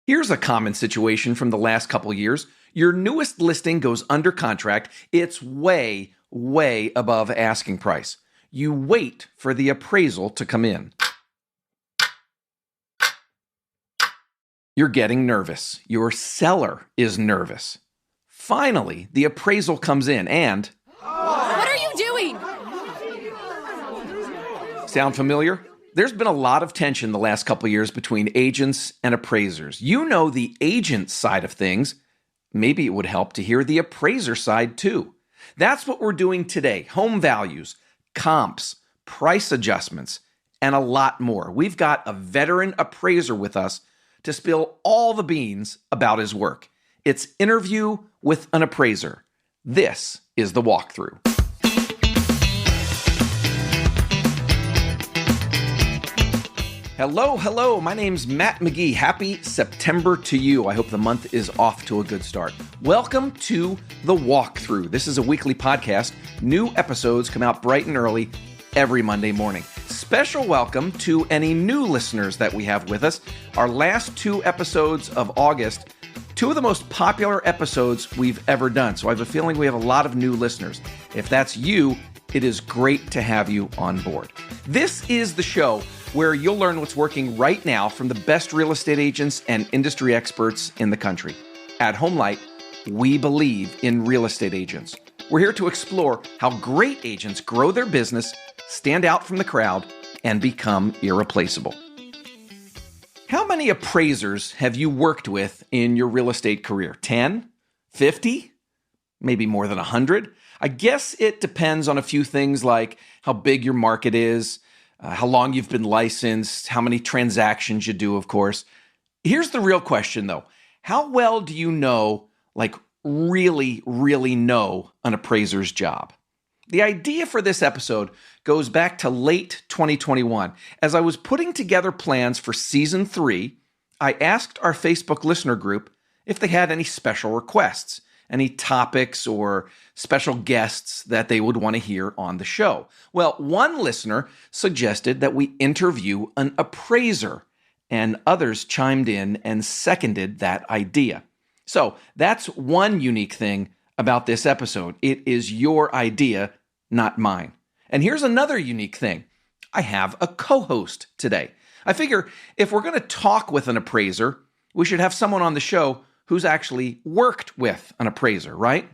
Here's a common situation from the last couple years. Your newest listing goes under contract. It's way, way above asking price. You wait for the appraisal to come in. You're getting nervous. Your seller is nervous. Finally, the appraisal comes in and... What are you doing? Sound familiar? There's been a lot of tension the last couple years between agents and appraisers. You know the agent side of things. Maybe it would help to hear the appraiser side too. That's what we're doing today. Home values, comps, price adjustments, and a lot more. We've got a veteran appraiser with us to spill all the beans about his work. It's Interview with an Appraiser. This is the walkthrough. Hello. My name's Matt McGee. Happy September to you. I hope the month is off to a good start. Welcome to the walkthrough. This is a weekly podcast. New episodes come out bright and early every Monday morning. Special welcome to any new listeners that we have with us. Our last two episodes of August, two of the most popular episodes we've ever done. So I have a feeling we have a lot of new listeners. If that's you, it is great to have you on board. This is the show where you'll learn what's working right now from the best real estate agents and industry experts in the country. At HomeLight, we believe in real estate agents. We're here to explore how great agents grow their business, stand out from the crowd, and become irreplaceable. How many appraisers have you worked with in your real estate career? 10? 50? Maybe more than 100? I guess it depends on a few things like how big your market is, how long you've been licensed, how many transactions you do, of course. Here's the real question, though. How well do you know, really know an appraiser's job? The idea for this episode goes back to late 2021. As I was putting together plans for Season 3, I asked our Facebook listener group if they had any special requests, any topics or special guests that they would want to hear on the show. Well, one listener suggested that we interview an appraiser, and others chimed in and seconded that idea. So that's one unique thing about this episode. It is your idea, not mine. And here's another unique thing. I have a co-host today. I figure if we're going to talk with an appraiser, we should have someone on the show who's actually worked with an appraiser, right?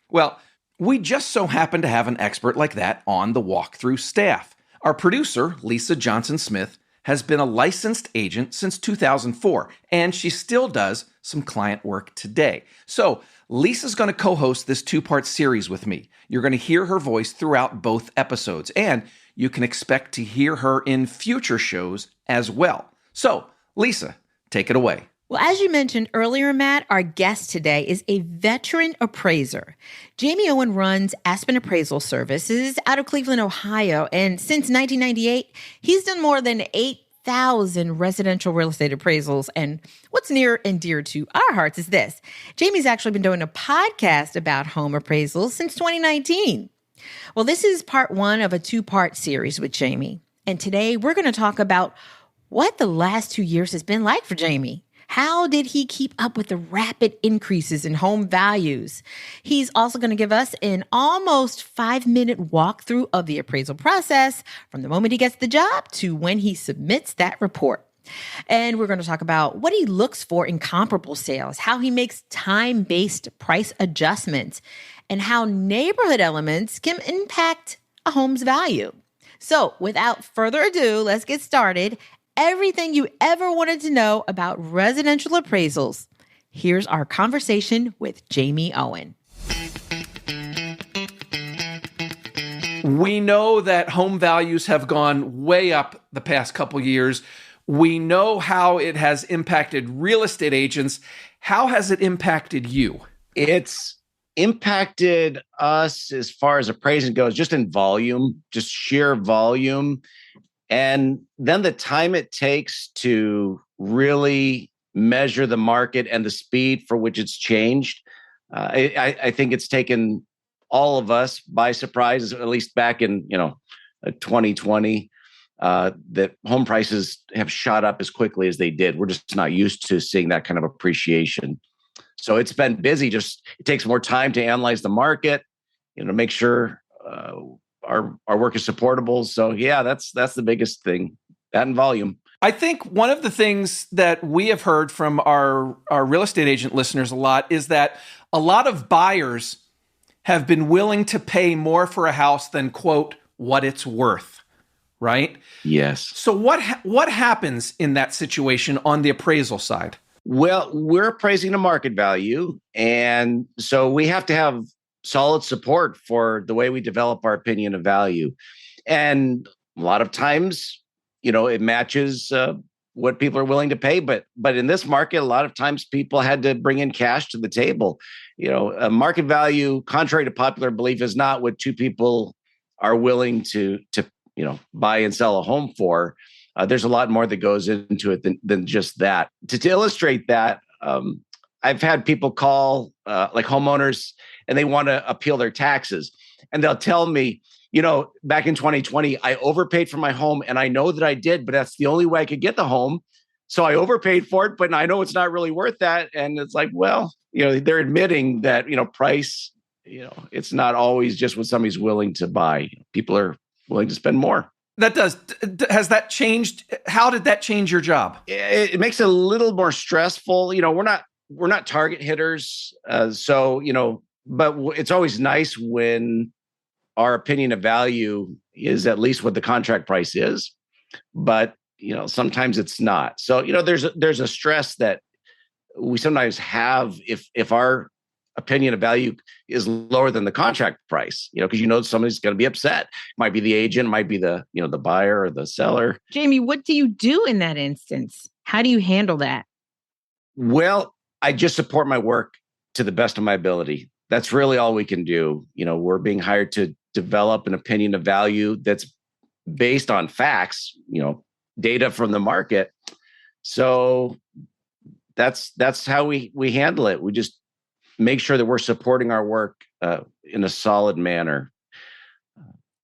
Well, we just so happen to have an expert like that on the walkthrough staff. Our producer, Lisa Johnson-Smith, has been a licensed agent since 2004, and she still does some client work today. So Lisa's going to co-host this two-part series with me. You're going to hear her voice throughout both episodes, and you can expect to hear her in future shows as well. So, Lisa, take it away. Well, as you mentioned earlier, Matt, our guest today is a veteran appraiser. Jamie Owen runs Aspen Appraisal Services out of Cleveland, Ohio. And since 1998, he's done more than 8,000 residential real estate appraisals. And what's near and dear to our hearts is this. Jamie's actually been doing a podcast about home appraisals since 2019. Well, this is part one of a two-part series with Jamie. And today we're going to talk about what the last 2 years has been like for Jamie. How did he keep up with the rapid increases in home values? He's also going to give us an almost 5-minute walkthrough of the appraisal process from the moment he gets the job to when he submits that report. And we're going to talk about what he looks for in comparable sales, how he makes time-based price adjustments, and how neighborhood elements can impact a home's value. So without further ado, let's get started. Everything you ever wanted to know about residential appraisals. Here's our conversation with Jamie Owen. We know that home values have gone way up the past couple years. We know how it has impacted real estate agents. How has it impacted you? It's impacted us as far as appraising goes, just in volume, just sheer volume. And then the time it takes to really measure the market and the speed for which it's changed, I think it's taken all of us by surprise, at least back in 2020. that home prices have shot up as quickly as they did. We're just not used to seeing that kind of appreciation. So it's been busy. Just it takes more time to analyze the market, make sure our work is supportable. So yeah, that's the biggest thing. That and volume. I think one of the things that we have heard from our real estate agent listeners a lot is that a lot of buyers have been willing to pay more for a house than, quote, what it's worth, right? Yes. So what happens in that situation on the appraisal side? Well, we're appraising the market value. And so we have to have solid support for the way we develop our opinion of value. And a lot of times, it matches what people are willing to pay. But in this market, a lot of times people had to bring in cash to the table. A market value, contrary to popular belief, is not what two people are willing to buy and sell a home for. There's a lot more that goes into it than just that. To illustrate that, I've had people call like homeowners, and they want to appeal their taxes, and they'll tell me, back in 2020, I overpaid for my home, and I know that I did, but that's the only way I could get the home. So I overpaid for it, but I know it's not really worth that. And it's like, well, they're admitting that, price, it's not always just what somebody's willing to buy. People are willing to spend more. Has that changed? How did that change your job? It makes it a little more stressful. We're not target hitters. But it's always nice when our opinion of value is at least what the contract price is, but sometimes it's not. So there's a stress that we sometimes have if our opinion of value is lower than the contract price. Because somebody's going to be upset. Might be the agent, might be the the buyer or the seller. Jamie, what do you do in that instance? How do you handle that? Well, I just support my work to the best of my ability. That's really all we can do. We're being hired to develop an opinion of value that's based on facts, data from the market. So that's how we handle it. We just make sure that we're supporting our work in a solid manner.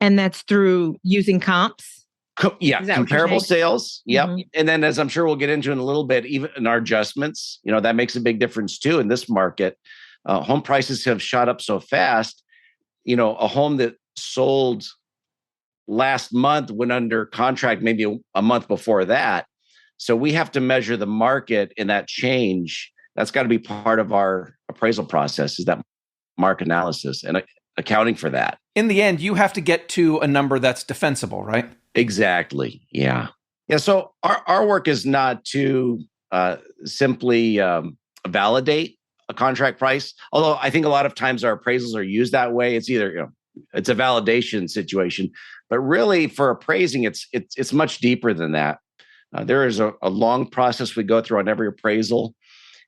And that's through using comps? Comparable sales. Yep. Mm-hmm. And then, as I'm sure we'll get into in a little bit, even in our adjustments, that makes a big difference too in this market. Home prices have shot up so fast. A home that sold last month went under contract maybe a month before that. So we have to measure the market in that change. That's got to be part of our appraisal process, is that market analysis and accounting for that. In the end, you have to get to a number that's defensible, right? Exactly. Yeah. Yeah. So our work is not to simply validate a contract price. Although I think a lot of times our appraisals are used that way. It's either, it's a validation situation, but really for appraising, it's much deeper than that. There is a long process we go through on every appraisal,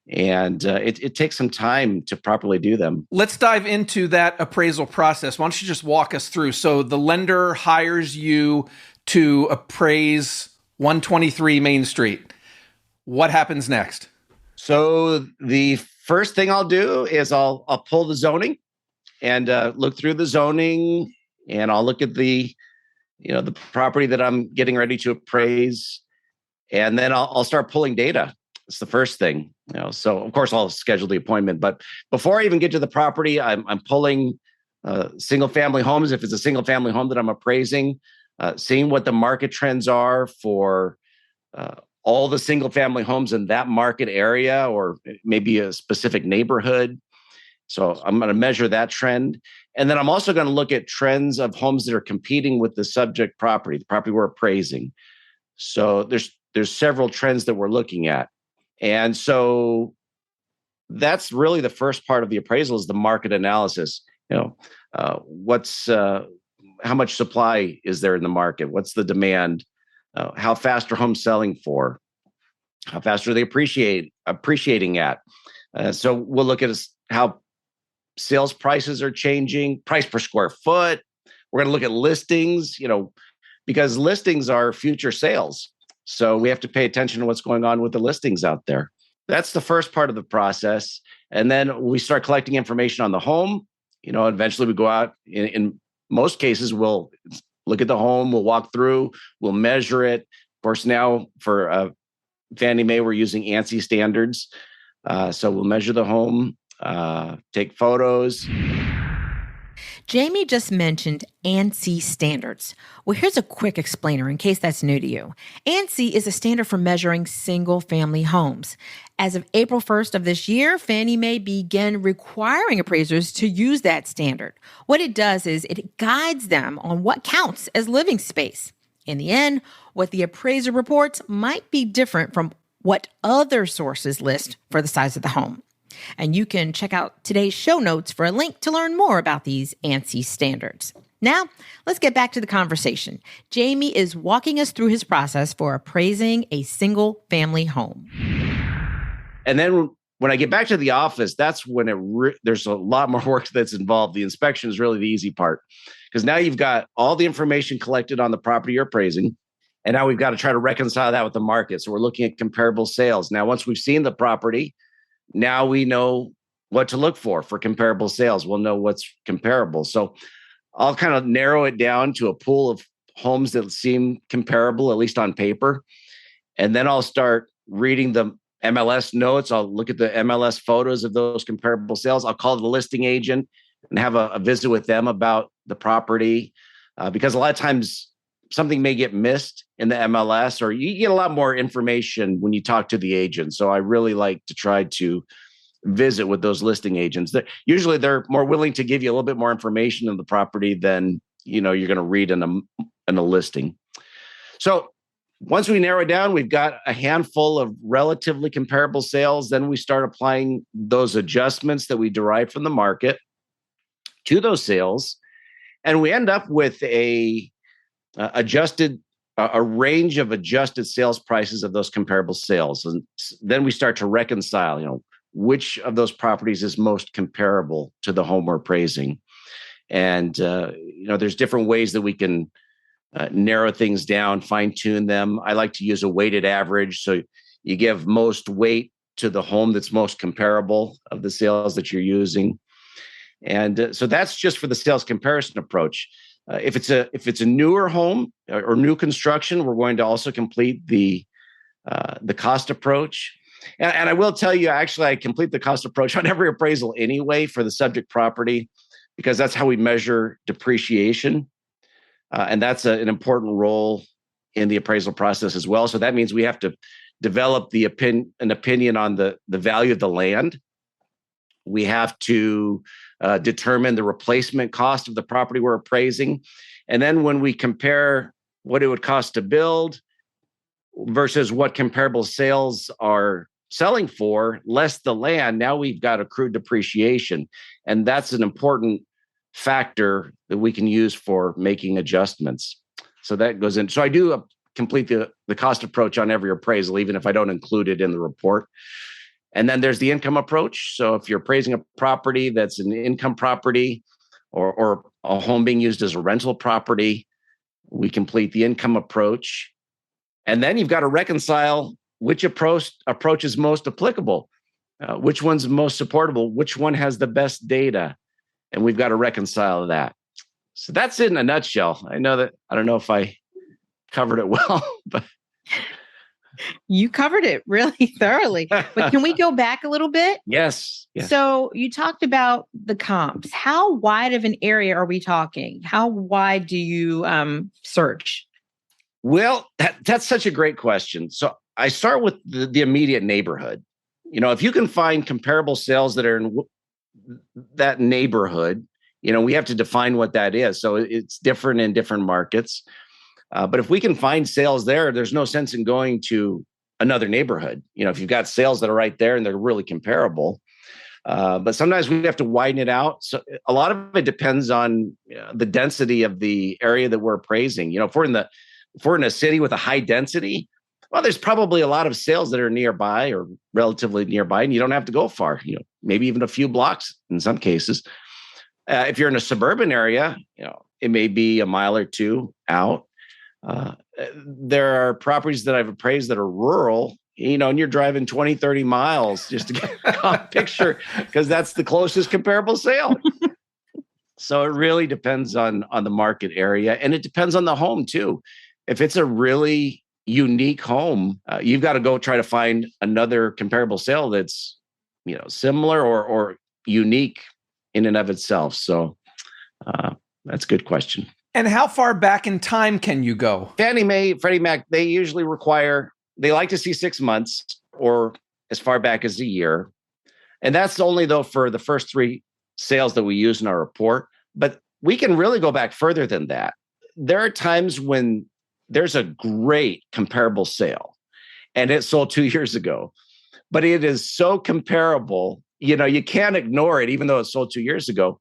and it takes some time to properly do them. Let's dive into that appraisal process. Why don't you just walk us through? So the lender hires you to appraise 123 Main Street. What happens next? So the first thing I'll do is I'll pull the zoning and look through the zoning, and I'll look at the property that I'm getting ready to appraise, and then I'll start pulling data. It's the first thing. So of course I'll schedule the appointment, but before I even get to the property, I'm pulling single family homes. If it's a single family home that I'm appraising, seeing what the market trends are for all the single family homes in that market area, or maybe a specific neighborhood. So I'm going to measure that trend. And then I'm also going to look at trends of homes that are competing with the subject property, the property we're appraising. So there's several trends that we're looking at. And so that's really the first part of the appraisal, is the market analysis. How much supply is there in the market? What's the demand? How fast are homes selling for? How fast are they appreciating at? So we'll look at how sales prices are changing, price per square foot. We're going to look at listings, because listings are future sales. So we have to pay attention to what's going on with the listings out there. That's the first part of the process. And then we start collecting information on the home. Eventually we go out. In most cases, we'll look at the home, we'll walk through, we'll measure it. Of course, now for Fannie Mae, we're using Ansi Standards. So we'll measure the home, take photos. Jamie just mentioned Ansi Standards. Well, here's a quick explainer in case that's new to you. Ansi is a standard for measuring single-family homes. As of April 1st of this year, Fannie Mae began requiring appraisers to use that standard. What it does is it guides them on what counts as living space. In the end, what the appraiser reports might be different from what other sources list for the size of the home. And you can check out today's show notes for a link to learn more about these ANSI standards. Now, let's get back to the conversation. Jamie is walking us through his process for appraising a single-family home. And then when I get back to the office, that's when there's a lot more work that's involved. The inspection is really the easy part, because now you've got all the information collected on the property you're appraising. And now we've got to try to reconcile that with the market. So we're looking at comparable sales. Now, once we've seen the property, now we know what to look for comparable sales. We'll know what's comparable. So I'll kind of narrow it down to a pool of homes that seem comparable, at least on paper. And then I'll start reading the MLS notes. I'll look at the MLS photos of those comparable sales. I'll call the listing agent and have a visit with them about the property, because a lot of times something may get missed in the MLS, or you get a lot more information when you talk to the agent. So I really like to try to visit with those listing agents. Usually they're more willing to give you a little bit more information on the property than you're going to read in a listing. So once we narrow it down, we've got a handful of relatively comparable sales. Then we start applying those adjustments that we derive from the market to those sales. And we end up with a range of adjusted sales prices of those comparable sales. And then we start to reconcile, which of those properties is most comparable to the home we're appraising. And, there's different ways that we can narrow things down, fine tune them. I like to use a weighted average. So you give most weight to the home that's most comparable of the sales that you're using. And so that's just for the sales comparison approach. If it's a newer home or new construction, we're going to also complete the cost approach. And I will tell you, actually, I complete the cost approach on every appraisal anyway for the subject property, because that's how we measure depreciation. And that's an important role in the appraisal process as well. So that means we have to develop an opinion on the value of the land. We have to determine the replacement cost of the property we're appraising. And then when we compare what it would cost to build versus what comparable sales are selling for, less the land, now we've got accrued depreciation. And that's an important factor that we can use for making adjustments. So that goes in. So I do complete the cost approach on every appraisal, even if I don't include it in the report. And then there's the income approach. So if you're appraising a property that's an income property or a home being used as a rental property, we complete the income approach. And then you've got to reconcile which approach is most applicable, which one's most supportable, which one has the best data. And we've got to reconcile that. So that's it in a nutshell. I don't know if I covered it well, but you covered it really thoroughly. But can we go back a little bit? Yes. So you talked about the comps. How wide of an area are we talking? How wide do you search? Well, that's such a great question. So I start with the immediate neighborhood. If you can find comparable sales that are in that neighborhood, we have to define what that is. So it's different in different markets. But if we can find sales there's no sense in going to another neighborhood. If you've got sales that are right there and they're really comparable. But sometimes we have to widen it out. So a lot of it depends on the density of the area that we're appraising. If we're in a city with a high density, well, there's probably a lot of sales that are nearby or relatively nearby, and you don't have to go far. Maybe even a few blocks in some cases. If you're in a suburban area, it may be a mile or two out. There are properties that I've appraised that are rural, and you're driving 20, 30 miles just to get a picture because that's the closest comparable sale. So it really depends on the market area, and it depends on the home too. If it's a really unique home, you've got to go try to find another comparable sale that's similar or unique in and of itself. So that's a good question. And how far back in time can you go? Fannie Mae, Freddie Mac, they usually they like to see 6 months or as far back as a year. And that's only though for the first 3 sales that we use in our report. But we can really go back further than that. There are times when there's a great comparable sale and it sold 2 years ago, but it is so comparable, you can't ignore it, even though it sold 2 years ago.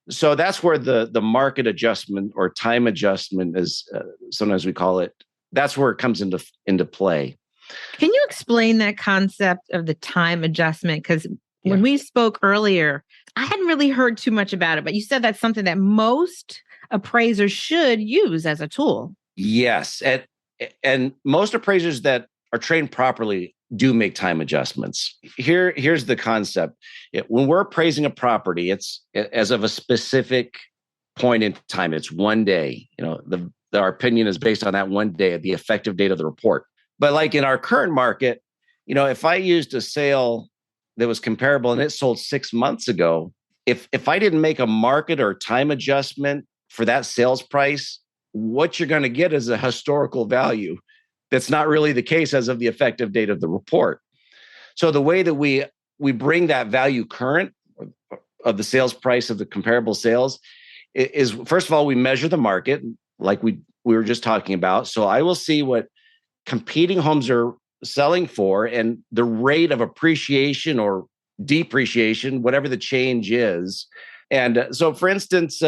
So that's where the market adjustment or time adjustment is, sometimes we call it, that's where it comes into play. Can you explain that concept of the time adjustment? Because when we spoke earlier, I hadn't really heard too much about it, but you said that's something that most appraisers should use as a tool. Yes. And most appraisers that are trained properly do make time adjustments. Here's the concept. When we're appraising a property, it's as of a specific point in time. It's one day. Our opinion is based on that one day, the effective date of the report. But like in our current market, if I used a sale that was comparable and it sold 6 months ago, if I didn't make a market or time adjustment for that sales price, what you're going to get is a historical value. That's not really the case as of the effective date of the report. So the way that we bring that value current of the sales price of the comparable sales is, first of all, we measure the market like we were just talking about. So I will see what competing homes are selling for and the rate of appreciation or depreciation, whatever the change is. And so, for instance,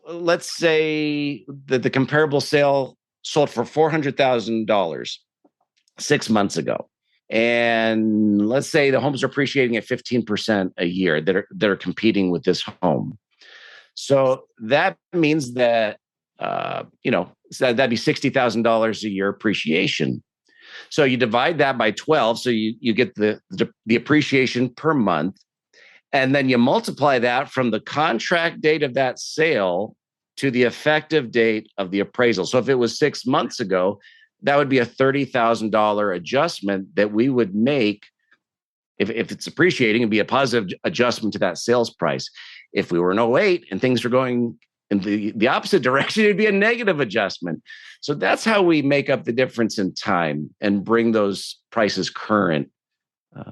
let's say that the comparable sale sold for $400,000 6 months ago. And let's say the homes are appreciating at 15% a year that are competing with this home. So that means that, that'd be $60,000 a year appreciation. So you divide that by 12. So you get the appreciation per month. And then you multiply that from the contract date of that sale to the effective date of the appraisal. So if it was 6 months ago, that would be a $30,000 adjustment that we would make. If it's appreciating, it'd be a positive adjustment to that sales price. If we were in 2008 and things were going in the opposite direction, it'd be a negative adjustment. So that's how we make up the difference in time and bring those prices current.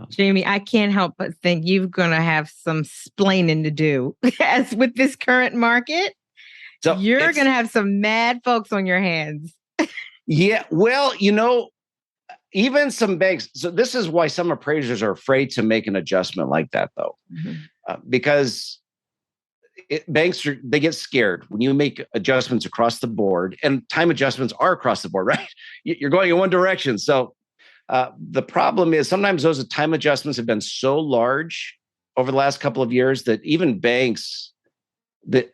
Jamie, I can't help but think you're going to have some splaining to do as with this current market. So you're going to have some mad folks on your hands. Yeah. Well, even some banks. So this is why some appraisers are afraid to make an adjustment like that, though, because banks they get scared when you make adjustments across the board, and time adjustments are across the board, right? You're going in one direction. So the problem is sometimes those time adjustments have been so large over the last couple of years that even banks that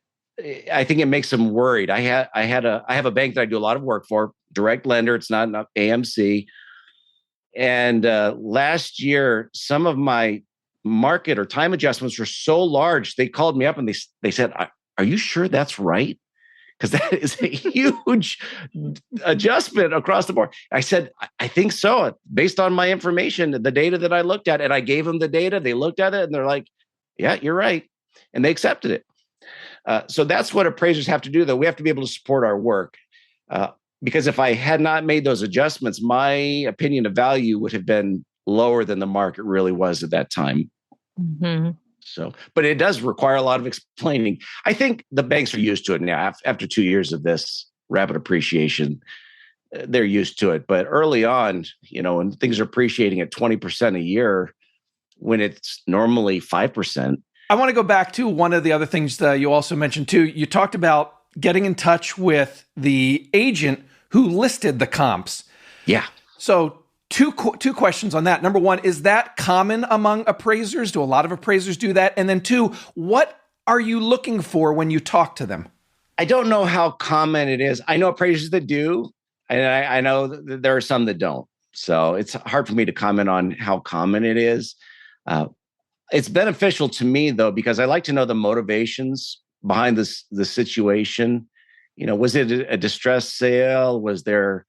I think it makes them worried. I have a bank that I do a lot of work for, direct lender. It's not an AMC. And last year, some of my market or time adjustments were so large. They called me up and they said, "Are you sure that's right? Because that is a huge adjustment across the board." I said, "I think so, based on my information, the data that I looked at." And I gave them the data. They looked at it and they're like, "Yeah, you're right," and they accepted it. So that's what appraisers have to do, though. We have to be able to support our work. Because if I had not made those adjustments, my opinion of value would have been lower than the market really was at that time. Mm-hmm. So, but it does require a lot of explaining. I think the banks are used to it now. After 2 years of this rapid appreciation, they're used to it. But early on, when things are appreciating at 20% a year, when it's normally 5%. I want to go back to one of the other things that you also mentioned too. You talked about getting in touch with the agent who listed the comps. Yeah. So two questions on that. Number one, is that common among appraisers? Do a lot of appraisers do that? And then two, what are you looking for when you talk to them? I don't know how common it is. I know appraisers that do, and I know that there are some that don't. So it's hard for me to comment on how common it is. It's beneficial to me, though, because I like to know the motivations behind the situation. Was it a distressed sale? Was there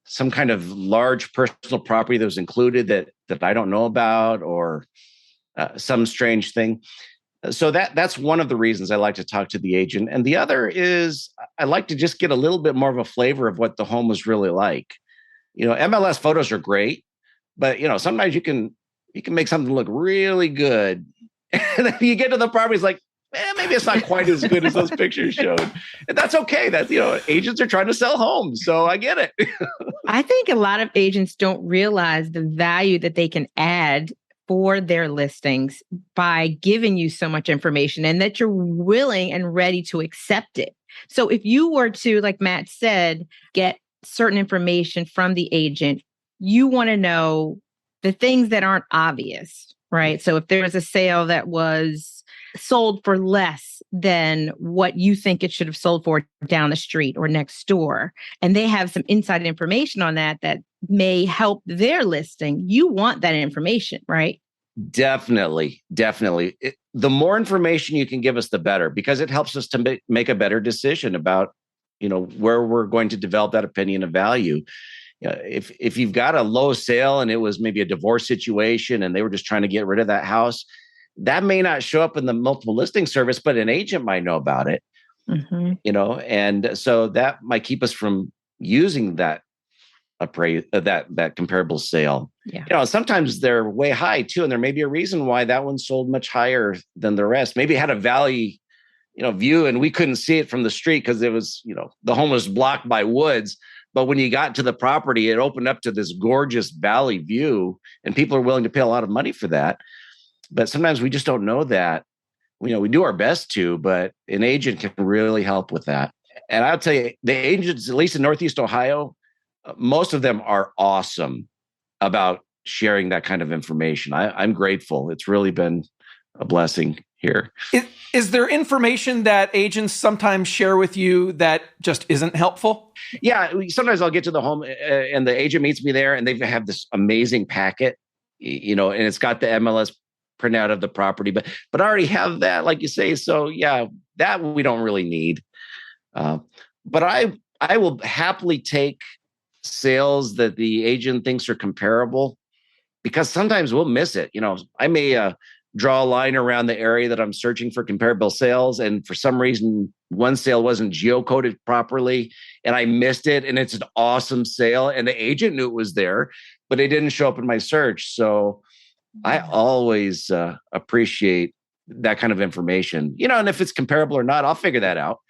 some kind of large personal property that was included that I don't know about, or some strange thing? So that's one of the reasons I like to talk to the agent. And the other is I like to just get a little bit more of a flavor of what the home was really like. MLS photos are great, but sometimes you can make something look really good. And then you get to the property, it's like, maybe it's not quite as good as those pictures showed. And that's okay. That's, agents are trying to sell homes. So I get it. I think a lot of agents don't realize the value that they can add for their listings by giving you so much information, and that you're willing and ready to accept it. So if you were to, like Matt said, get certain information from the agent, you want to know the things that aren't obvious, right? So if there's a sale that was sold for less than what you think it should have sold for down the street or next door, and they have some inside information on that may help their listing, you want that information, right? Definitely. The more information you can give us, the better, because it helps us to make a better decision about, where we're going to develop that opinion of value. If you've got a low sale and it was maybe a divorce situation and they were just trying to get rid of that house, that may not show up in the multiple listing service, but an agent might know about it. And so that might keep us from using that that comparable sale. Yeah. Sometimes they're way high too, and there may be a reason why that one sold much higher than the rest. Maybe it had a valley, view, and we couldn't see it from the street because it was, the home was blocked by woods. But when you got to the property, it opened up to this gorgeous valley view, and people are willing to pay a lot of money for that. But sometimes we just don't know that. We do our best to, but an agent can really help with that. And I'll tell you, the agents, at least in Northeast Ohio, most of them are awesome about sharing that kind of information. I'm grateful. It's really been a blessing here. Is there information that agents sometimes share with you that just isn't helpful? Yeah. Sometimes I'll get to the home and the agent meets me there, and they have this amazing packet, and it's got the MLS printout of the property, but I already have that, like you say. So yeah, that we don't really need. But I will happily take sales that the agent thinks are comparable, because sometimes we'll miss it. I may draw a line around the area that I'm searching for comparable sales, and for some reason, one sale wasn't geocoded properly, and I missed it, and it's an awesome sale, and the agent knew it was there, but it didn't show up in my search. So I always appreciate that kind of information, and if it's comparable or not, I'll figure that out.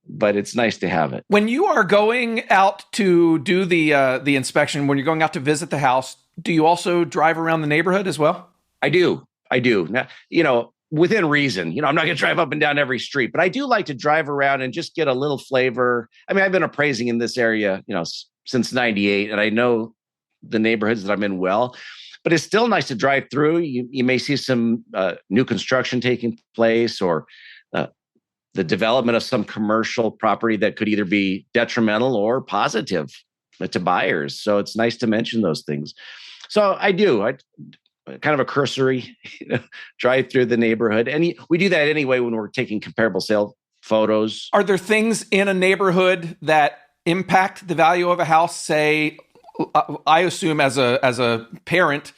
But it's nice to have it. When you are going out to do the inspection, when you're going out to visit the house, do you also drive around the neighborhood as well? I do. Now, within reason. I'm not going to drive up and down every street, but I do like to drive around and just get a little flavor. I mean, I've been appraising in this area, since '98, and I know the neighborhoods that I'm in well. But it's still nice to drive through. You may see some new construction taking place, or the development of some commercial property that could either be detrimental or positive to buyers. So it's nice to mention those things. So I kind of a cursory drive through the neighborhood. And we do that anyway when we're taking comparable sale photos. Are there things in a neighborhood that impact the value of a house? Say, I assume as a parent,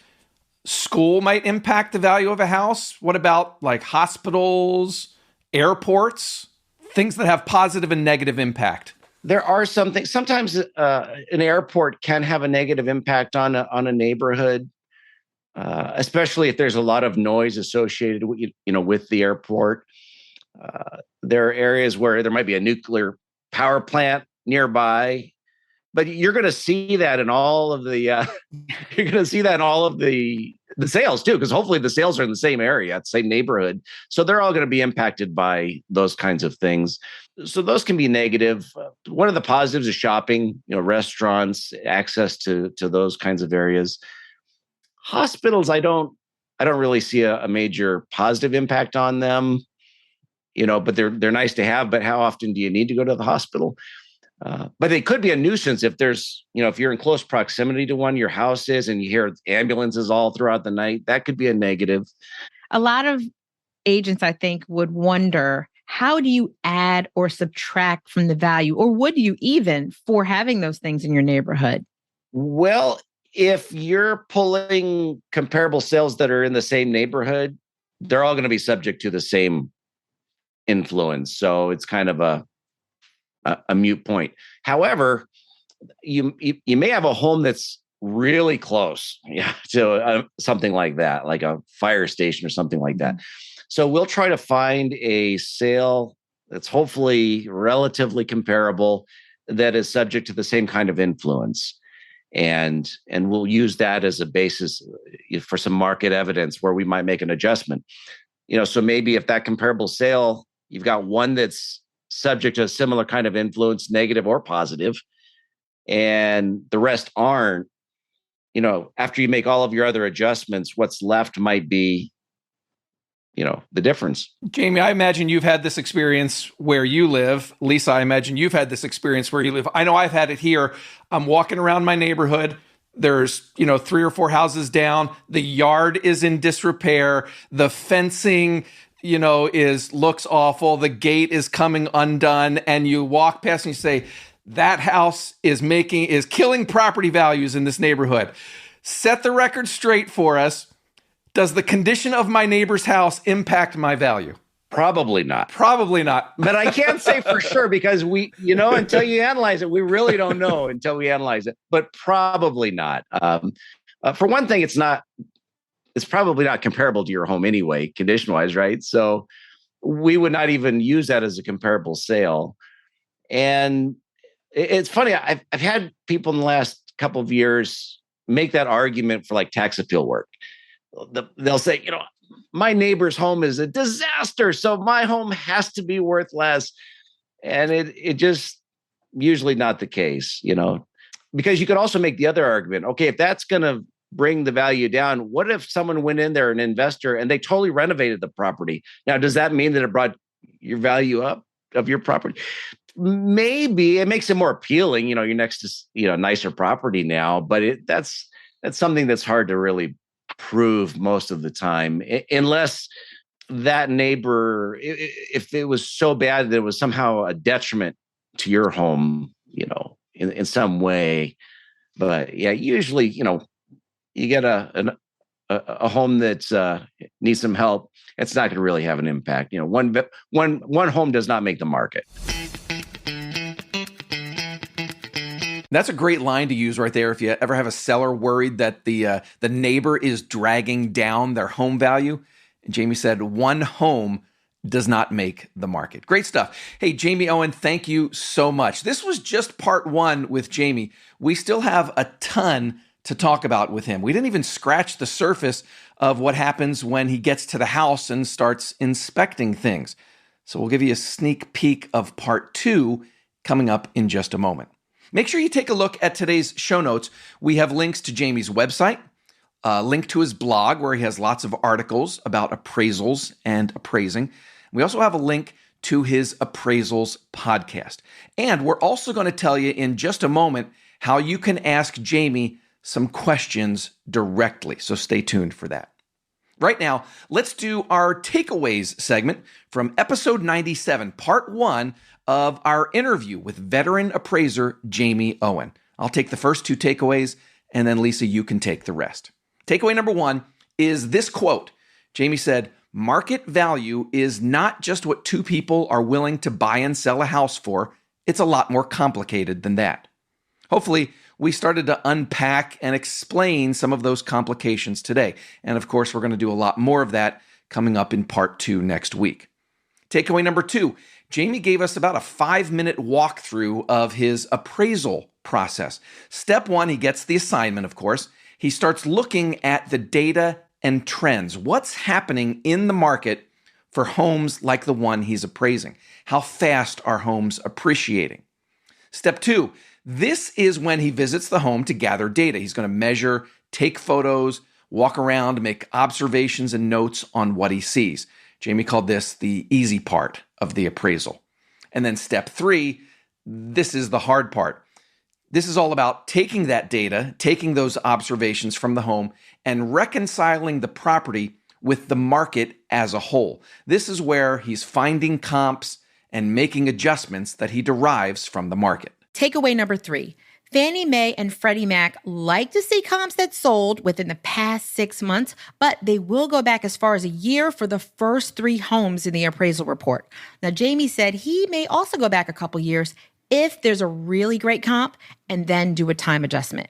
school might impact the value of a house. What about like hospitals, airports, things that have positive and negative impact? There are some things. Sometimes an airport can have a negative impact on a neighborhood, especially if there's a lot of noise associated with the airport. There are areas where there might be a nuclear power plant nearby, but you're going to see that in all of the the sales too, because hopefully the sales are in the same area, same neighborhood. So they're all going to be impacted by those kinds of things. So those can be negative. One of the positives is shopping, restaurants, access to those kinds of areas. Hospitals, I don't really see a major positive impact on them, but they're nice to have. But how often do you need to go to the hospital? But it could be a nuisance if there's, if you're in close proximity to one, your house is, and you hear ambulances all throughout the night, that could be a negative. A lot of agents, I think, would wonder how do you add or subtract from the value? Or would you even for having those things in your neighborhood? Well, if you're pulling comparable sales that are in the same neighborhood, they're all going to be subject to the same influence. So it's kind of a mute point. However, you may have a home that's really close, to something like that, like a fire station or something like that. So we'll try to find a sale that's hopefully relatively comparable, that is subject to the same kind of influence. And we'll use that as a basis for some market evidence where we might make an adjustment. So maybe if that comparable sale, you've got one that's subject to a similar kind of influence, negative or positive, and the rest aren't, after you make all of your other adjustments, what's left might be, the difference. Jamie, I imagine you've had this experience where you live. Lisa, I imagine you've had this experience where you live. I know I've had it here. I'm walking around my neighborhood. There's, 3 or 4 houses down. The yard is in disrepair. The fencing, looks awful. The gate is coming undone. And you walk past and you say, that house is killing property values in this neighborhood. Set the record straight for us. Does the condition of my neighbor's house impact my value? Probably not. Probably not. But I can't say for sure because until you analyze it, we really don't know until we analyze it. But probably not. For one thing, it's probably not comparable to your home anyway, condition-wise, right? So we would not even use that as a comparable sale. And it's funny. I've had people in the last couple of years make that argument for like tax appeal work. They'll say, my neighbor's home is a disaster, so my home has to be worth less. And it just usually not the case, because you could also make the other argument. Okay, if that's going to bring the value down, what if someone went in there, an investor, and they totally renovated the property? Now, does that mean that it brought your value up of your property? Maybe it makes it more appealing. You're next to nicer property now, but that's something that's hard to really prove most of the time, unless that neighbor, if it was so bad that it was somehow a detriment to your home, in some way. But yeah, usually, you get a home that needs some help, it's not going to really have an impact. One home does not make the market. That's a great line to use right there. If you ever have a seller worried that the neighbor is dragging down their home value, and Jamie said one home does not make the market. Great stuff. Hey, Jamie Owen, thank you so much. This was just part 1 with Jamie. We still have a ton to talk about with him. We didn't even scratch the surface of what happens when he gets to the house and starts inspecting things. So we'll give you a sneak peek of part 2 coming up in just a moment. Make sure you take a look at today's show notes. We have links to Jamie's website, a link to his blog where he has lots of articles about appraisals and appraising. We also have a link to his Appraisals podcast. And we're also going to tell you in just a moment how you can ask Jamie some questions directly. So stay tuned for that. Right now, let's do our takeaways segment from episode 97, part 1 of our interview with veteran appraiser Jamie Owen. I'll take the first 2 takeaways, and then Lisa, you can take the rest. Takeaway number 1 is this quote. Jamie said, "Market value is not just what 2 people are willing to buy and sell a house for. It's a lot more complicated than that." Hopefully, we started to unpack and explain some of those complications today. And of course, we're going to do a lot more of that coming up in part 2 next week. Takeaway number 2, Jamie gave us about a 5-minute walkthrough of his appraisal process. Step 1, he gets the assignment, of course. He starts looking at the data and trends. What's happening in the market for homes like the one he's appraising? How fast are homes appreciating? Step 2, this is when he visits the home to gather data. He's going to measure, take photos, walk around, make observations and notes on what he sees. Jamie called this the easy part of the appraisal. And then step 3, this is the hard part. This is all about taking that data, taking those observations from the home, and reconciling the property with the market as a whole. This is where he's finding comps and making adjustments that he derives from the market. Takeaway number 3. Fannie Mae and Freddie Mac like to see comps that sold within the past 6 months, but they will go back as far as a year for the first 3 homes in the appraisal report. Now, Jamie said he may also go back a couple years if there's a really great comp and then do a time adjustment.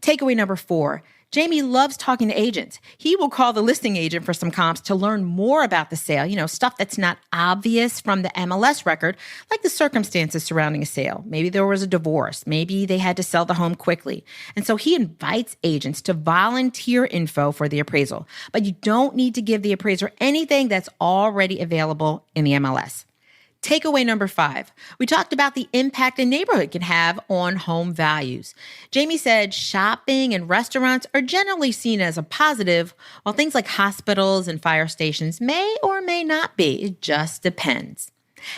Takeaway number 4. Jamie loves talking to agents. He will call the listing agent for some comps to learn more about the sale, stuff that's not obvious from the MLS record, like the circumstances surrounding a sale. Maybe there was a divorce. Maybe they had to sell the home quickly. And so he invites agents to volunteer info for the appraisal. But you don't need to give the appraiser anything that's already available in the MLS. Takeaway number 5. We talked about the impact a neighborhood can have on home values. Jamie said shopping and restaurants are generally seen as a positive, while things like hospitals and fire stations may or may not be. It just depends.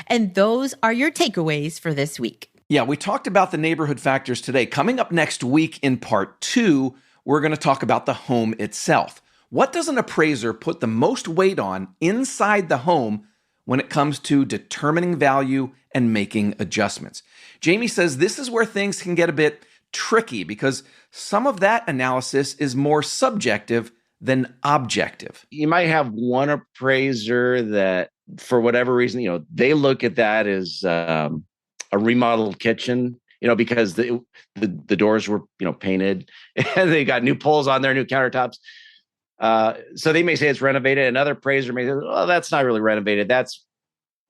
And those are your takeaways for this week. Yeah, we talked about the neighborhood factors today. Coming up next week in part 2, we're going to talk about the home itself. What does an appraiser put the most weight on inside the home when it comes to determining value and making adjustments? Jamie says this is where things can get a bit tricky because some of that analysis is more subjective than objective. You might have one appraiser that, for whatever reason, they look at that as a remodeled kitchen, because the doors were, painted and they got new poles on there, new countertops. So they may say it's renovated. Another appraiser may say, oh, that's not really renovated. That's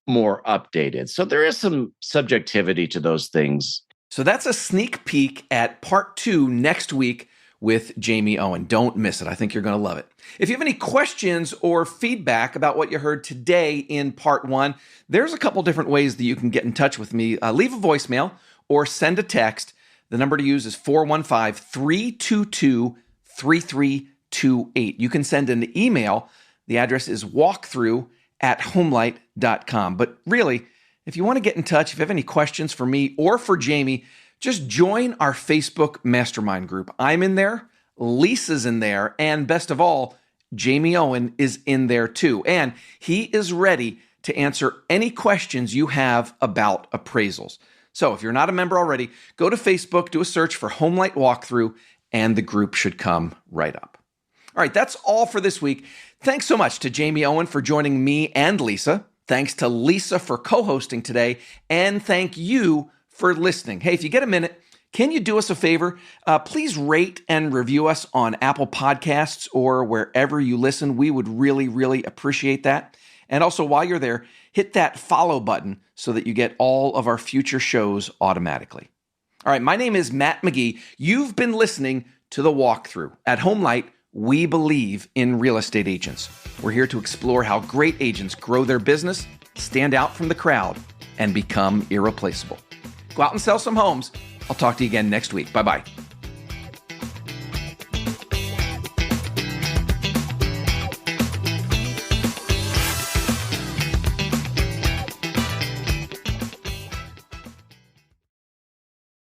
more updated. So there is some subjectivity to those things. So that's a sneak peek at part 2 next week with Jamie Owen. Don't miss it. I think you're going to love it. If you have any questions or feedback about what you heard today in part 1, there's a couple different ways that you can get in touch with me. Leave a voicemail or send a text. The number to use is 415-322-3328. You can send an email. The address is walkthrough@homelight.com. But really, if you want to get in touch, if you have any questions for me or for Jamie, just join our Facebook mastermind group. I'm in there, Lisa's in there, and best of all, Jamie Owen is in there too. And he is ready to answer any questions you have about appraisals. So if you're not a member already, go to Facebook, do a search for Homelight Walkthrough, and the group should come right up. All right, that's all for this week. Thanks so much to Jamie Owen for joining me and Lisa. Thanks to Lisa for co-hosting today. And thank you for listening. Hey, if you get a minute, can you do us a favor? Please rate and review us on Apple Podcasts or wherever you listen. We would really, really appreciate that. And also, while you're there, hit that follow button so that you get all of our future shows automatically. All right, my name is Matt McGee. You've been listening to The Walkthrough. At Homelight, we believe in real estate agents. We're here to explore how great agents grow their business, stand out from the crowd, and become irreplaceable. Go out and sell some homes. I'll talk to you again next week. Bye-bye.